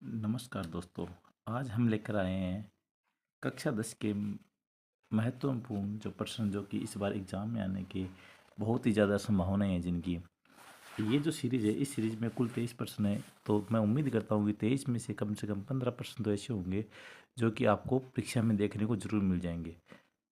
नमस्कार दोस्तों। आज हम लेकर आए हैं कक्षा 10 के महत्वपूर्ण जो प्रश्न जो कि इस बार एग्जाम में आने की बहुत ही ज़्यादा संभावनाएं हैं जिनकी। ये जो सीरीज़ है, इस सीरीज़ में कुल 23 प्रश्न है। तो मैं उम्मीद करता हूँ कि 23 में से कम 15 प्रश्न तो ऐसे होंगे जो कि आपको परीक्षा में देखने को ज़रूर मिल जाएंगे।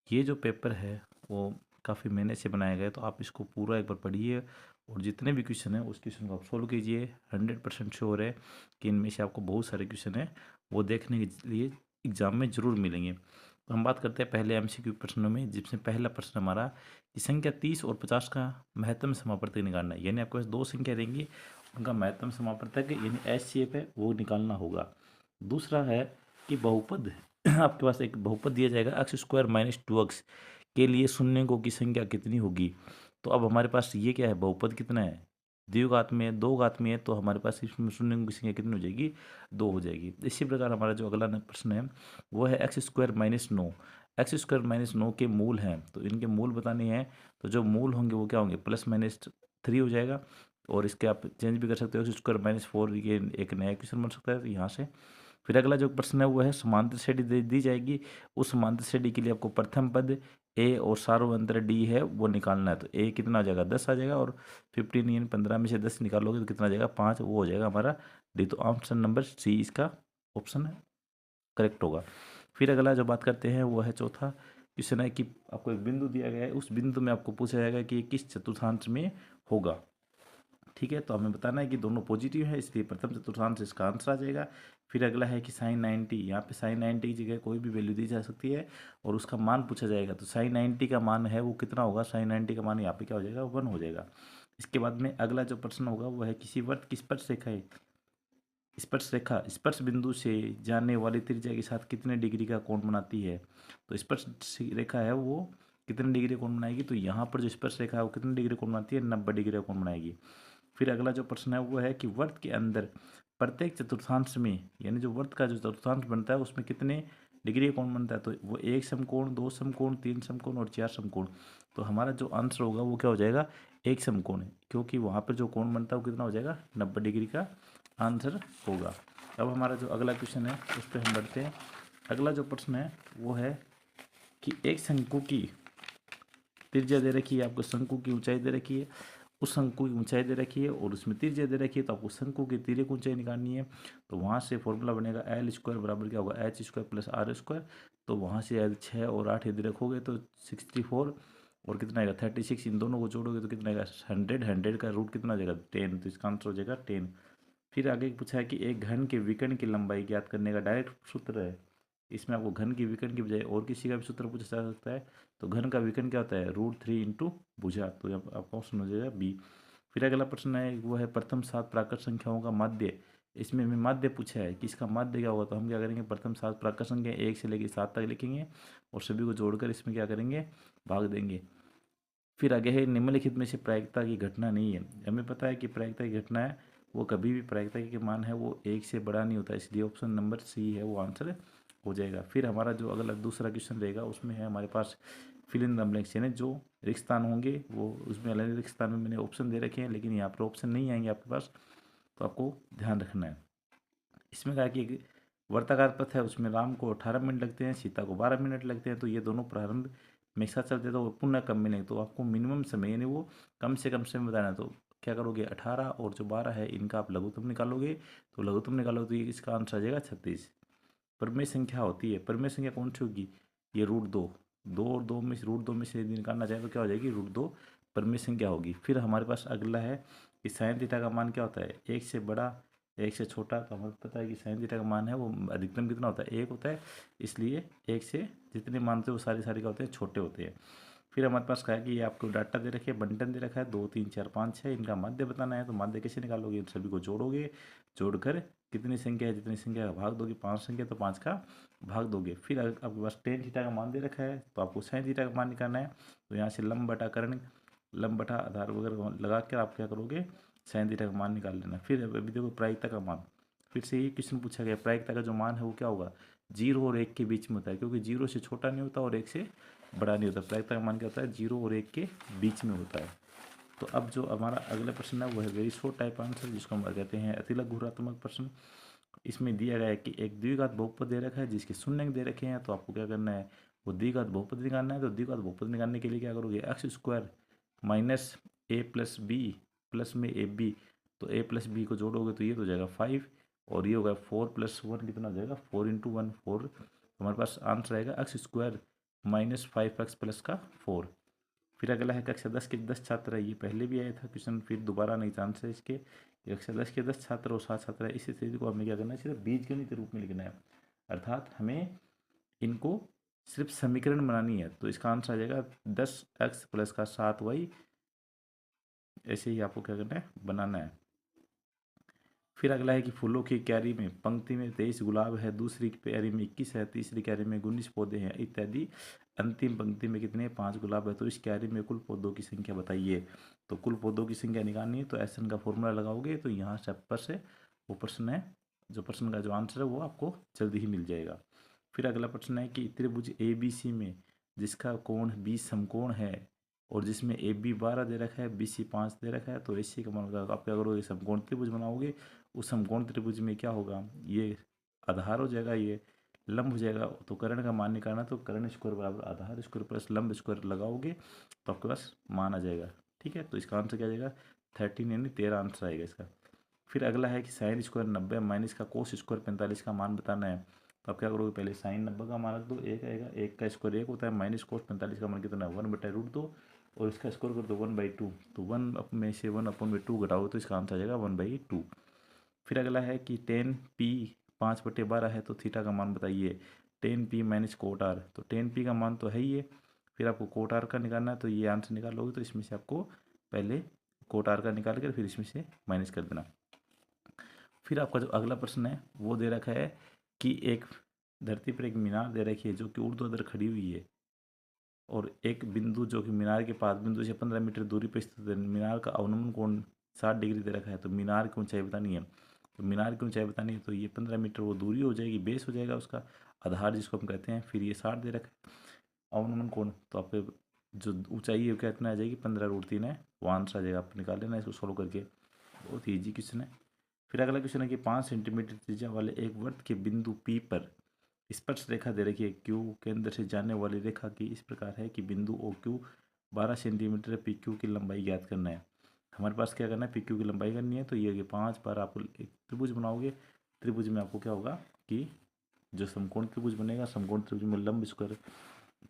ये जो पेपर है वो काफ़ी मेहनत से बनाया गया है, तो आप इसको पूरा एक बार पढ़िए और जितने भी क्वेश्चन हैं उस क्वेश्चन को आप सोल्व कीजिए। 100% श्योर है कि इनमें से आपको बहुत सारे क्वेश्चन हैं वो देखने के लिए एग्ज़ाम में ज़रूर मिलेंगे। तो हम बात करते हैं पहले एमसीक्यू प्रश्नों में, जिसमें पहला प्रश्न हमारा कि संख्या 30 और 50 का महत्तम समापवर्तक निकालना है। यानी आपके पास दो संख्या रहेंगी, उनका महत्तम समापवर्तक यानी एच सी एफ है वो निकालना होगा। दूसरा है कि बहुपद आपके पास एक बहुपद दिया जाएगा एक्स स्क्वायर माइनस 2x के लिए शून्यों की संख्या कितनी होगी। तो अब हमारे पास ये क्या है, बहुपद कितना है, द्विघात में है, दो घात में है, तो हमारे पास इसमें शून्यों की संख्या कितनी हो जाएगी, दो हो जाएगी। इसी प्रकार हमारा जो अगला प्रश्न है वो है x square minus 9। X square minus 9 के मूल हैं, तो इनके मूल बताने हैं। तो जो मूल होंगे वो क्या होंगे, प्लस माइनस 3 हो जाएगा। और इसके आप चेंज भी कर सकते हो, एक्स स्क्वायर माइनस 4 ये एक नया क्वेश्चन बन सकता है तो यहाँ से। फिर अगला जो प्रश्न है वो है समांतर श्रेणी दी जाएगी। उस समांतर श्रेणी के लिए आपको प्रथम पद ए और सार्वंतर डी है वो निकालना है। तो ए कितना आ जाएगा, 10 आ जाएगा, और 15 यानी 15 में से 10 निकालोगे तो कितना आ जाएगा, 5, वो हो जाएगा हमारा डी। तो ऑप्शन नंबर सी इसका ऑप्शन करेक्ट होगा। फिर अगला जो बात करते हैं वो है चौथा क्वेश्चन है कि आपको एक बिंदु दिया गया है, उस बिंदु में आपको पूछा जाएगा कि ये किस चतुर्थांश में होगा। ठीक है, तो हमें बताना है कि दोनों पॉजिटिव है, इसलिए प्रथम चतुर्थांश इसका आंसर आ जाएगा। फिर अगला है कि साइन 90, यहाँ पे साइन 90 की जगह कोई भी वैल्यू दी जा सकती है और उसका मान पूछा जाएगा। तो साइन 90 का मान है वो कितना होगा, साइन 90 का मान यहाँ पे क्या हो जाएगा, 1 हो जाएगा। इसके बाद में अगला जो प्रश्न होगा वो है किसी वृत्त की स्पर्श रेखा है, स्पर्श रेखा स्पर्श बिंदु से जाने वाली त्रिज्या के साथ कितने डिग्री का कोण बनाती है। तो स्पर्श रेखा है वो कितने डिग्री कोण बनाएगी, तो यहाँ पर जो स्पर्श रेखा है वो कितने डिग्री कोण बनाती है, 90 डिग्री का कोण बनाएगी। फिर अगला जो प्रश्न है वो है कि वर्त के अंदर प्रत्येक चतुर्थांश में, यानी जो वर्त का जो चतुर्थांश बनता है उसमें कितने डिग्री का कोण बनता है। तो वो एक समकोण, दो समकोण, तीन समकोण और चार समकोण। तो हमारा जो आंसर होगा वो क्या हो जाएगा, एक समकोण है, क्योंकि वहाँ पर जो कोण बनता है वो कितना हो जाएगा, 90 डिग्री का आंसर होगा। अब हमारा जो अगला क्वेश्चन है उस पर हम बढ़ते हैं। अगला जो प्रश्न है वो है कि एक शंकु की त्रिज्या दे रखी है, आपको शंकु की ऊंचाई दे रखी है, उस शंकु की ऊंचाई दे रखी है और उसमें त्रिज्या दे रखी है, तो आपको शंकु की तिर्यक ऊंचाई निकालनी है। तो वहाँ से फॉर्मूला बनेगा एल स्क्वायर बराबर क्या होगा, H square plus R square. तो वहाँ से 6 और 8 यदि रखोगे तो 64 और कितना आएगा 36, इन दोनों को जोड़ोगे तो कितना आएगा 100, 100 का रूट कितना हो जाएगा 10, तो इसका आंसर हो जाएगा 10। फिर आगे पूछा है कि एक घन के विकर्ण की लंबाई ज्ञात करने का डायरेक्ट सूत्र है। इसमें आपको घन की विकर्ण की बजाय और किसी का भी सूत्र पूछा जा सकता है। तो घन का विकर्ण क्या होता है, √3 इंटू भुजा। तो आपका ऑप्शन हो जाएगा बी। फिर अगला प्रश्न है वो है प्रथम 7 प्राकृत संख्याओं का माध्य। इसमें हमें माध्य पूछा है कि इसका माध्य क्या होगा, तो हम क्या करेंगे, प्रथम 7 प्राकृत संख्या 1 से लेकर 7 तक लिखेंगे और सभी को जोड़कर इसमें क्या करेंगे, भाग देंगे। फिर आगे है निम्नलिखित में से प्रायिकता की घटना नहीं है। हमें पता है कि प्रायिकता की घटना है वो कभी भी प्रायिकता के मान है वो एक से बड़ा नहीं होता, इसलिए ऑप्शन नंबर सी है वो आंसर हो जाएगा। फिर हमारा जो अगला दूसरा क्वेश्चन रहेगा उसमें है हमारे पास फिल इन द ब्लैंक्स, यानी जो रिक्त स्थान होंगे वो उसमें अलग रिक्त स्थान में मैंने ऑप्शन दे रखे हैं, लेकिन यहाँ पर ऑप्शन नहीं आएंगे आपके पास, तो आपको ध्यान रखना है। इसमें कहा कि एक वर्ताकार पथ है, उसमें राम को 18 मिनट लगते हैं, सीता को 12 मिनट लगते हैं। तो ये दोनों प्रारंभ में एक साथ चलते हैं तो पुनः कम मिलेंगे, तो आपको मिनिमम समय यानी वो कम से कम समय बताना है। तो क्या करोगे, 18 और जो 12 है इनका आप लघुत्तम निकालोगे। तो लघुत्तम निकालोगे तो ये इसका आंसर आ जाएगा 36। परिमेय संख्या होती है, परिमेय संख्या कौन सी होगी, ये √2, दो और दो में से √2 में से यदि निकालना चाहे तो क्या हो जाएगी, √2 परिमेय संख्या होगी। फिर हमारे पास अगला है कि साइन थीटा का मान क्या होता है, एक से बड़ा एक से छोटा। तो हमें पता है कि साइन थीटा का मान है वो अधिकतम कितना होता है, एक होता है, इसलिए एक से जितने मान होते हैं वो सारे सारे क्या होते हैं, छोटे होते हैं। फिर हमारे पास कहा है कि ये आपको डाटा दे रखे, बंटन दे रखा है 2 3 4 5 6, इनका माध्य बताना है। तो माध्य कैसे निकालोगे, इन सभी को जोड़ोगे, जोड़कर कितनी संख्या है, जितनी संख्या का भाग दोगे, 5 संख्या तो 5 का भाग दोगे। फिर आपके पास टेन थीटा का मान दे रखा है तो आपको साइन थीटा का मान निकालना है। तो यहाँ से लंब बटा कर्ण, लंब बटा आधार वगैरह लगा कर आप क्या करोगे, साइन थीटा का मान निकाल लेना। फिर अभी देखो प्रायिकता का मान, फिर से ये क्वेश्चन पूछा गया, प्रायिकता का जो मान है वो क्या होगा, 0 और 1 के बीच में होता है, क्योंकि 0 से छोटा नहीं होता और 1 से बड़ा नहीं होता। प्रायिकता का मान क्या होता है, 0 और 1 के बीच में होता है। तो अब जो हमारा अगला प्रश्न है वो है वेरी शॉर्ट टाइप आंसर, जिसको हम कहते हैं अतिलघु गुणात्मक प्रश्न। इसमें दिया गया है कि एक द्विघात बहुपद दे रखा है जिसके शून्य दे रखे हैं, तो आपको क्या करना है, वो द्विघात बहुपद निकालना है। तो द्विघात बहुपद निकालने के लिए क्या करोगे, एक्स स्क्वायर माइनस ए प्लस बी प्लस में ए बी, तो ए प्लस बी को जोड़ोगे तो ये तो हो जाएगा 5, और ये होगा 4+1 कितना हो जाएगा 4 × 1 4। हमारे पास आंसर आएगा x square minus 5x plus का 4। फिर अगला है कक्षा 10 के 10 छात्र है, ये पहले भी आया था क्वेश्चन, फिर दोबारा नहीं चांस है इसके। कक्षा 10 के 10 छात्र और 7 छात्र है, इस स्थिति को हमें क्या करना है, सिर्फ बीजगणित रूप में लिखना है, अर्थात हमें इनको सिर्फ समीकरण बनानी है। तो इसका आंसर आ जाएगा 10x प्लस का 7y, ऐसे ही आपको क्या करना है, बनाना है। फिर अगला है कि फूलों की क्यारी में पंक्ति में 23 गुलाब है, दूसरी क्यारी में 21 है, तीसरी क्यारी में 19 पौधे हैं इत्यादि, अंतिम पंक्ति में कितने 5 गुलाब है, तो इस क्यारी में कुल पौधों की संख्या बताइए। तो कुल पौधों की संख्या निकालनी है, तो एसएन का फॉर्मूला लगाओगे तो यहाँ से पर से वो प्रश्न है, जो प्रश्न का जो आंसर है वो आपको जल्दी ही मिल जाएगा। फिर अगला प्रश्न है कि त्रिभुज ए बी सी में जिसका कोण 20 समकोण है और जिसमें ए बी 12 दे रखा है, बी सी 5 दे रखा है, तो एसी का मान होगा, आप क्या करोगे, समकोण त्रिभुज बनाओगे। उस समकोण त्रिभुज में क्या होगा, ये आधार हो जाएगा, ये लंब हो जाएगा, तो कर्ण का मान निकालना, तो कर्ण स्क्वायर बराबर आधार स्क्वायर प्लस लंब स्क्वायर लगाओगे तो आपके पास मान आ जाएगा। ठीक है, तो इसका आंसर क्या आ जाएगा 13 यानी 13 आंसर आएगा इसका। फिर अगला है कि साइन स्क्वायर 90 माइनस का कोस स्क्वायर 45 का मान बताना है। तो आप क्या करोगे, पहले साइन 90 का मान रख दो, एक आएगा, एक का स्क्वायर एक होता है, माइनस कोस 45 का मान कितना है 1/√2, और इसका स्क्वायर कर दो 1/2, तो 1 में से 1/2 घटाओगे तो इसका आंसर आ जाएगा 1/2। फिर अगला है कि 10p 5/12 है, तो थीटा का मान बताइए। 10p माइनस कोट आर, तो 10p का मान तो है ही है, फिर आपको कोट आर का निकालना है, तो ये आंसर निकालोगे तो इसमें से आपको पहले कोट आर का निकाल कर फिर इसमें से माइनस कर देना। फिर आपका जो अगला प्रश्न है वो दे रखा है कि एक धरती पर एक मीनार दे रखी है जो कि ऊर्ध्वाधर खड़ी हुई है, और एक बिंदु जो कि मीनार के पास बिंदु से 15 मीटर दूरी पर स्थित है, मीनार का अवनमन कोण 60 डिग्री दे रखा है, तो मीनार की ऊंचाई बतानी है। तो मीनार की ऊंचाई बतानी है, तो ये 15 मीटर वो दूरी हो जाएगी, बेस हो जाएगा उसका, आधार जिसको हम कहते हैं, फिर ये 60 दे रखा है अवनमन कोण, तो आपके जो ऊंचाई है कितना आ जाएगी 15√3 है, वो आंसर आ जाएगा, आप निकाल लेना इसको सोल्व करके, बहुत ही ईजी क्वेश्चन है। फिर अगला क्वेश्चन है कि 5 सेंटीमीटर त्रिज्या वाले एक वृत्त के बिंदु P पर स्पर्श रेखा दे रखी है, क्यू केंद्र से जाने वाली रेखा की इस प्रकार है कि बिंदु O Q 12 centimetre P Q की लंबाई ज्ञात करना है। हमारे पास क्या करना है, पी क्यू की लंबाई करनी है, तो ये 5 बार आप एक त्रिभुज बनाओगे, त्रिभुज में आपको क्या होगा कि जो समकोण त्रिभुज बनेगा, समकोण त्रिभुज में लंब स्क्वायर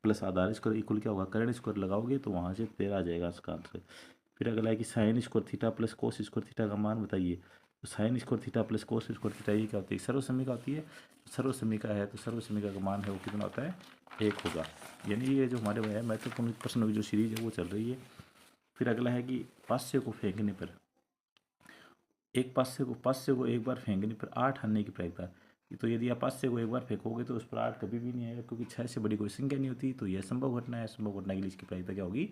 प्लस आधार स्क्वायर इक्वल क्या होगा, कर्ण स्क्वायर लगाओगे तो वहाँ से 13 आ जाएगा इसका आंसर। फिर अगला है कि sine square theta plus cos square theta का मान बताइए। तो sine square theta plus cos square theta ये क्या होती है, सर्वसमीका होती है। सर्वसमीका है तो सर्वसमीका का मान है वो कितना होता है 1 होगा। यानी ये जो हमारे है महत्वपूर्ण प्रश्नों की जो सीरीज है वो चल रही है। फिर अगला है कि पास्य को फेंकने पर एक पास्य को एक बार फेंकने पर 8 आने की प्रायिकता। तो यदि आप पास्य को एक बार फेंकोगे तो उस पर 8 कभी भी नहीं आएगा, क्योंकि 6 से बड़ी कोई संख्या नहीं होती, तो यह संभव घटना है, संभव घटना के लिए इसकी प्रायिकता क्या होगी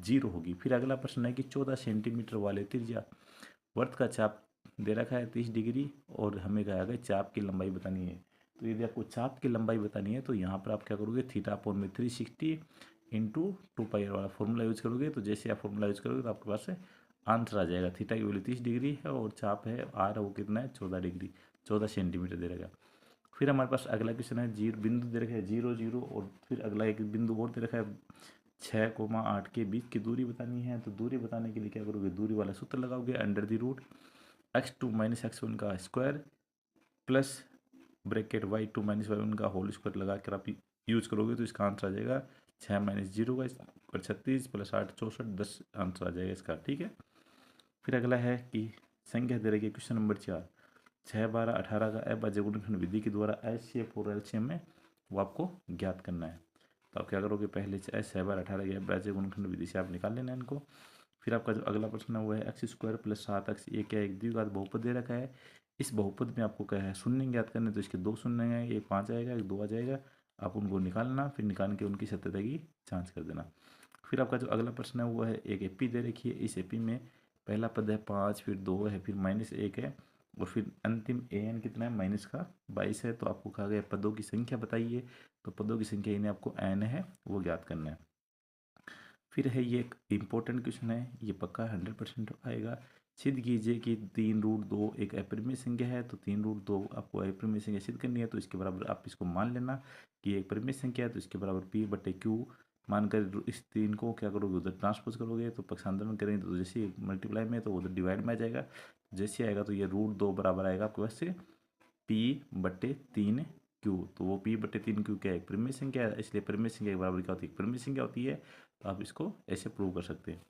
0 होगी। फिर अगला प्रश्न है कि 14 सेंटीमीटर वाले त्रिज्या वर्त का चाप दे रखा है 30 डिग्री, और हमें कहा गया चाप की लंबाई बतानी है। तो यदि आपको चाप की लंबाई बतानी है तो यहाँ पर आप क्या करोगे, θ/360 इंटू 2π वाला फॉर्मूला यूज करोगे। तो जैसे आप फॉर्मूला यूज करोगे तो आपके पास आंसर आ जाएगा। थीटा की वैल्यू 30 डिग्री है और चाप है आर, वो कितना है 14 डिग्री, 14 सेंटीमीटर दे रखा है। फिर हमारे पास अगला क्वेश्चन है, जीरो बिंदु दे रखा है 0 0, और फिर अगला एक बिंदु और दे रखा है 6,8 के बीच की दूरी बतानी है। तो दूरी बताने के लिए क्या करोगे, दूरी वाला सूत्र लगाओगे, √(x2 - x1 का square plus bracket y2 - y1 का होल स्क्वायर लगा कर आप यूज करोगे तो इसका आंसर आ जाएगा 6 - 0 का स्क्वायर 36 प्लस 8 64 10 आंसर आ जाएगा इसका। ठीक है, फिर अगला है कि संख्या दे रही है क्वेश्चन नंबर 4, 6 12 18 का अभाज्य गुणनखंड विधि के द्वारा एचसीएफ और एलसीएम में वो आपको ज्ञात करना है। तो आप क्या करोगे, पहले 6 12 18 के अभाज्य गुणनखंड विधि से आप निकाल लेना इनको। फिर आपका जो अगला प्रश्न है वो है x² + 7x, ये क्या एक द्विघात बहुपद दे रखा है। इस बहुपद में आपको क्या है शून्य ज्ञात करने, तो इसके 2 शून्य हैं, एक 5 आएगा एक 2 आ जाएगा, आप उनको निकालना, फिर निकाल के उनकी सत्यता की जाँच कर देना। फिर आपका जो अगला प्रश्न है वो है एक एपी दे रखी है, इस एपी में पहला पद है 5, फिर 2 है, फिर -1 है, और फिर अंतिम an कितना है -22 है। तो आपको कहा गया पदों की संख्या बताइए, तो पदों की संख्या इन्हें आपको n है वो ज्ञात करना है। फिर है ये एक इम्पोर्टेंट क्वेश्चन है, ये पक्का 100% आएगा, सिद्ध कीजिए कि 3√2 एक अपरिमेय संख्या है। तो 3√2 आपको अपरिमेय संख्या सिद्ध करनी है, तो इसके बराबर आप इसको मान लेना कि एक परिमेय संख्या है। तो इसके बराबर P/Q मानकर इस 3 को क्या करोगे, उधर ट्रांसपोज करोगे, तो पक्षांतरण करेंगे तो जैसे मल्टीप्लाई में तो उधर डिवाइड में आ जाएगा। जैसे आएगा तो ये √2 बराबर आएगा आपके पास से P/3Q। तो वो P/3Q क्या है, एक परिमेय संख्या है, इसलिए परिमेय संख्या के बराबर क्या होती है, परिमेय संख्या होती है। तो आप इसको ऐसे प्रूव कर सकते हैं।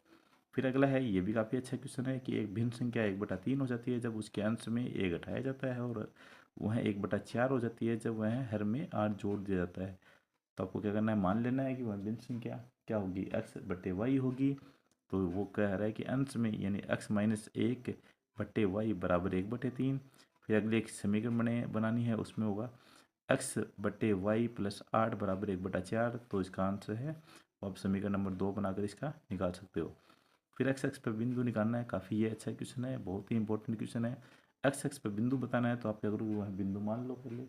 फिर अगला है, ये भी काफ़ी अच्छा क्वेश्चन है कि एक भिन्न संख्या 1/3 हो जाती है जब उसके अंश में a घटाया जाता है, और वह 1/4 हो जाती है जब वह हर में 8 जोड़ दिया जाता है। तो आपको क्या करना है, मान लेना है कि वह भिन्न संख्या क्या होगी, x/y होगी। तो वो कह रहा है कि अंश में यानी x-1/y बराबर 1/3। फिर अगले एक समीकरण बनानी है, उसमें होगा x/y + 8 बराबर 1/4। तो इसका आंसर है, वो आप समीकरण नंबर 2 बनाकर इसका निकाल सकते हो। फिर एक्स एक्स पर बिंदु निकालना है, काफ़ी ये अच्छा क्वेश्चन है, बहुत ही इंपॉर्टेंट क्वेश्चन है। एक्स एक्स पर बिंदु बताना है, तो आप क्या करोगे, वह बिंदु मान लो पहले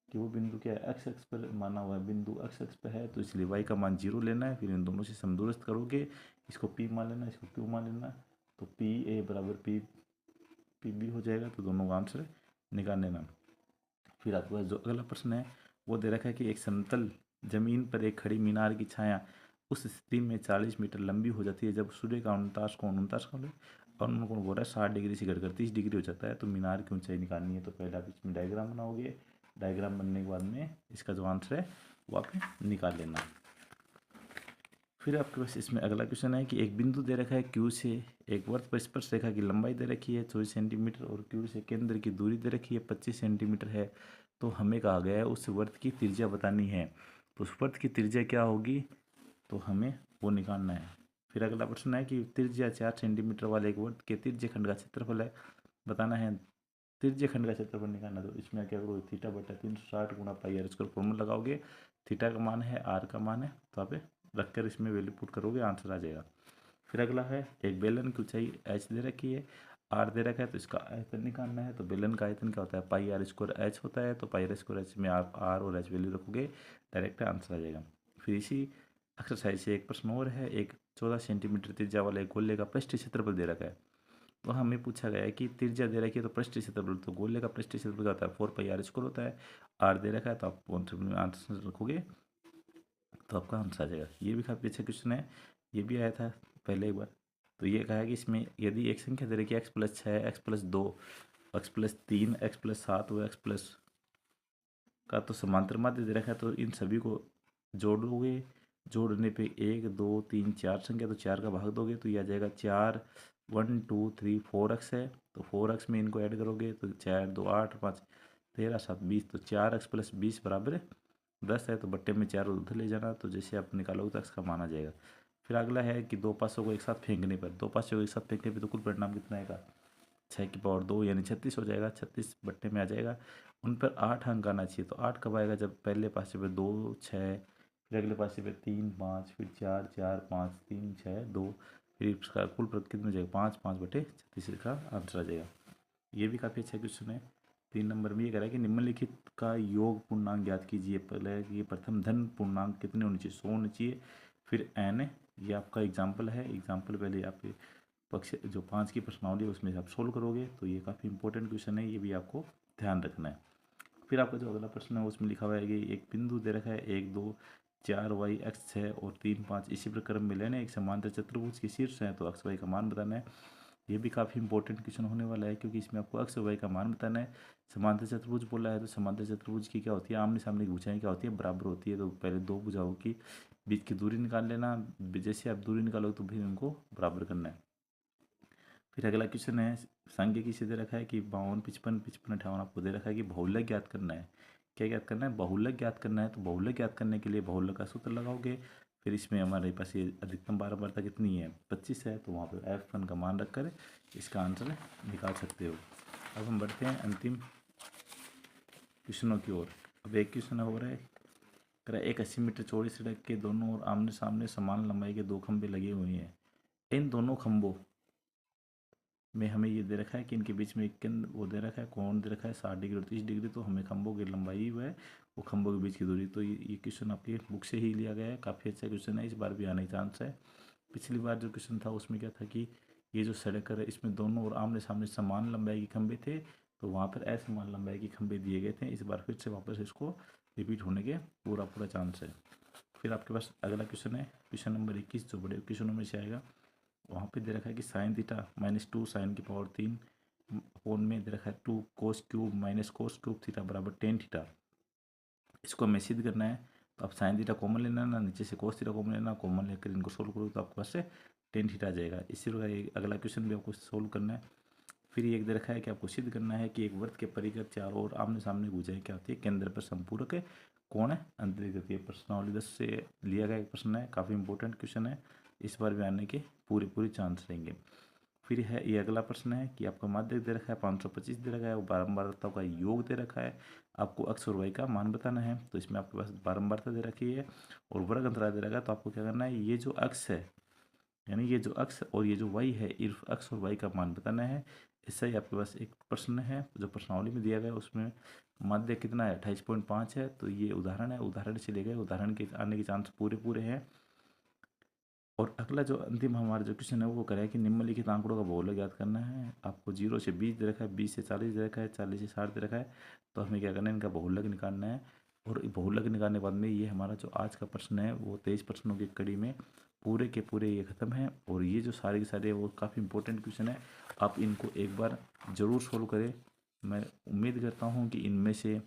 कि वो बिंदु क्या है, एक्स एक्स पर माना हुआ है, बिंदु एक्स एक्स पर है, तो इसलिए वाई का मान 0 लेना है। फिर इन दोनों से समदूरस्थ करोगे, इसको पी मान लेना, इसको क्यू मान लेना, तो पी ए बराबर पी बी हो जाएगा। तो दोनों का आंसर निकाल लेना। फिर आपके पास जो अगला प्रश्न है वो दे रखा है कि एक समतल जमीन पर एक खड़ी मीनार की छाया उस स्थिति में 40 मीटर लंबी हो जाती है जब सूर्य का 49 कोण और उनको बोल रहा है 60 डिग्री से घटकर 30 डिग्री हो जाता है। तो मीनार की ऊंचाई निकालनी है। तो पहले आप इसमें डायग्राम बनाओगे, डायग्राम बनने के बाद में इसका जो आंसर है वो आप निकाल लेना। फिर आपके पास इसमें अगला क्वेश्चन है कि एक बिंदु दे रखा है क्यू से एक वृत्त पर स्पर्श रेखा की लंबाई दे रखी है 24 सेंटीमीटर और क्यू से केंद्र की दूरी दे रखी है 25 सेंटीमीटर है। तो हमें कहा गया है उस वृत्त की त्रिज्या बतानी है। तो उस वृत्त की त्रिज्या क्या होगी, तो हमें वो निकालना है। फिर अगला प्रश्न है कि त्रिज्या 4 सेंटीमीटर वाले एक वृत्त के त्रिज्य खंड का क्षेत्रफल है बताना है। त्रिज्य खंड का क्षेत्रफल निकालना, तो इसमें क्या करोगे, θ/360 गुणा πr स्क्वायर फॉर्मूला लगाओगे। थीटा का मान है, आर का मान है, तो आप रखकर इसमें वैल्यू पुट करोगे, आंसर आ जाएगा। फिर अगला है, एक बेलन की ऊंचाई h दे रखी है, r दे रखा है, तो इसका आयतन निकालना है। तो बेलन का आयतन क्या होता है, πr² h होता है। तो πr² h में आप r और h वैल्यू रखोगे, डायरेक्ट आंसर आ जाएगा। फिर इसी एक्सरसाइज से एक प्रश्न और है, एक 14 सेंटीमीटर त्रिज्या वाले एक गोले का पृष्ठीय क्षेत्रफल दे रखा है। तो हमें पूछा गया है कि त्रिज्या दे रखी है तो पृष्ठीय क्षेत्रफल, तो गोले का पृष्ठीय क्षेत्रफल क्या होता है, 4πr² होता है। r दे रखा है, तो आप आंसर रखोगे तो आपका आंसर आ जाएगा। ये भी काफ़ी अच्छा क्वेश्चन है, ये भी आया था पहले एक बार। तो ये कहा है कि इसमें यदि एक संख्या दे रखी है x+6 x+2 x+3 x+7 व x+ का तो समांतर माध्य दे रखा है, तो इन सभी को जोड़ोगे, जोड़ने पे 1 2 3 4 संख्या, तो 4 का भाग दोगे तो ये आ जाएगा 4 1 2 3 4x है। तो 4x में इनको ऐड करोगे तो 4 2 8 5 13 7 20, तो 4x + 20 बराबर 10 है। तो बट्टे में 4 उधर ले जाना, तो जैसे आप निकालोगे तो इसका मान आ जाएगा। फिर अगला है कि दो पासों को एक साथ फेंकने पर, दो पासों को एक साथ फेंकने पर तो कुल परिणाम कितना आएगा, 6 की पावर 2 यानी 36 हो जाएगा। 36 बट्टे में आ जाएगा, उन पर 8 अंक आना चाहिए। तो 8 कब आएगा, जब पहले पासे पे 2 6, फिर अगले पासे पे 3 5, फिर 4 4 5 3 6 2, फिर इसका कुल प्रतिशत कितना हो जाएगा, 5 5/36 का आंसर आ जाएगा। ये भी काफ़ी अच्छा क्वेश्चन है। 3 नंबर में ये कह रहा है कि निम्नलिखित का योग पूर्णांक ज्ञात कीजिए। पहले ये प्रथम धन पूर्णांक कितने होने चाहिए, 100 होने चाहिए। फिर n, ये आपका एग्जाम्पल है, एग्जाम्पल पहले आप पक्ष जो 5 की प्रश्नावली है उसमें से आप सोल्व करोगे। तो ये काफ़ी इंपॉर्टेंट क्वेश्चन है, ये भी आपको ध्यान रखना है। फिर आपका जो अगला प्रश्न है उसमें लिखा हुआ है कि एक बिंदु दे रखा है 1 2 4 y x 6 और 3 5 इसी प्रकार में लेना है। एक समांतर चतुर्भुज के शीर्ष है, तो x y का मान बताना है। ये भी काफ़ी इंपॉर्टेंट क्वेश्चन होने वाला है, क्योंकि इसमें आपको x और y का मान बताना है। समांतर चतुर्भुज बोला है, तो समांतर चतुर्भुज की क्या होती है, आमने सामने की भुजाएं क्या होती है, बराबर होती है। तो पहले दो भुजाओं की बीच की दूरी निकाल लेना, जैसे आप दूरी निकालोगे तो फिर उनको बराबर करना है। फिर अगला क्वेश्चन है, सांख्यिकी से दे रखा है कि 52 55 55 58 आपको दे रखा है कि बहुलक ज्ञात करना है। क्या ज्ञात करना है, बहुलक ज्ञात करना है। तो बहुलक ज्ञात करने के लिए बहुलक का सूत्र लगाओगे। फिर इसमें हमारे पास ये अधिकतम बारंबारता कितनी है, 25 है, तो वहाँ पर F1 का मान रखकर इसका आंसर निकाल सकते हो। अब हम बढ़ते हैं अंतिम क्वेश्चनों की ओर। अब एक क्वेश्चन हो रहा है, कह रहा है एक 80 मीटर चौड़ी सड़क के दोनों ओर आमने सामने समान लंबाई के 2 खंभे लगे हुए हैं। इन दोनों खंभों में हमें ये दे रखा है कि इनके बीच में एक केंद्र वो दे रखा है, कोण दे रखा है 60 डिग्री और 30 डिग्री। तो हमें खंभों की लंबाई वो है, वो खंभों के बीच की दूरी। तो ये क्वेश्चन आपकी बुक से ही लिया गया है, काफ़ी अच्छा क्वेश्चन है, इस बार भी आने का चांस है। पिछली बार जो क्वेश्चन था उसमें क्या था कि ये जो सड़क है इसमें दोनों और आमने सामने समान लंबाई के खंभे थे, तो वहाँ पर असमान लंबाई के खंभे दिए गए थे। इस बार फिर से वापस इसको रिपीट होने के पूरा पूरा चांस है। फिर आपके पास अगला क्वेश्चन है, क्वेश्चन नंबर 21, जो बड़े क्वेश्चनों में से आएगा। वहाँ पे दे रखा है कि साइन थीटा -2 साइन की पावर 3 फोन में दे रखा है 2 cos cube minus cos cube theta बराबर टेन थीटा। इसको हमें सिद्ध करना है, तो आप साइन थीटा कॉमन लेना ना, नीचे से कोस थीटा कॉमन लेना, कॉमन लेकर इनको सोल्व करो तो आपके पास से टेन थीटा आ जाएगा। इसी प्रकार अगला क्वेश्चन भी आपको सोल्व करना है। फिर ये एक दे रखा है कि आपको सिद्ध करना है कि एक वृत्त के परिघ चारों ओर आमने सामने भुजाएं क्या होती है, केंद्र पर संपूरक कोण है अंतरित। ये प्रश्नावली 10 से लिया गया एक प्रश्न है, काफ़ी इंपॉर्टेंट क्वेश्चन है। इस बार भी आने के पूरे चांस रहेंगे। फिर है ये अगला प्रश्न है कि आपका माध्यक दे रखा है 525 दे रखा है, वो बारंबारताओं का योग दे रखा है, आपको अक्स और वाई का मान बताना है। तो इसमें आपके पास बारंबारता दे रखी है और वर्ग अंतराल दे रखा है, तो आपको क्या करना है, ये जो अक्स है यानी ये जो अक्स और ये जो वाई है, इस अक्स और वाई का मान बताना है। इससे ही आपके पास एक प्रश्न है जो प्रश्नावली में दिया गया है, उसमें माध्य कितना है 28.5 है। तो ये उदाहरण है, उदाहरण से ले गए, उदाहरण के आने के चांस पूरे हैं। और अगला जो अंतिम हमारा जो क्वेश्चन है वो करें कि निम्नलिखित आंकड़ों का बहुलक ज्ञात करना है। आपको 0 से 20 दे रखा है, 20 से 40 दे रखा है, 40 से 60 दे रखा है। तो हमें क्या करना है, इनका बहुलक निकालना है। और बहुलक निकालने के बाद में ये हमारा जो आज का प्रश्न है वो 23 प्रश्नों की कड़ी में पूरे के पूरे ये ख़त्म है। और ये जो सारे के सारे वो काफ़ी इंपॉर्टेंट क्वेश्चन है, आप इनको एक बार ज़रूर सोल्व करें। मैं उम्मीद करता हूँ कि इनमें से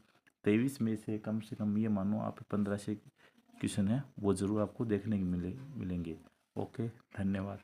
23 में से कम ये मानो आप 15 से क्वेश्चन है वो ज़रूर आपको देखने को मिलेंगे। ओके, धन्यवाद।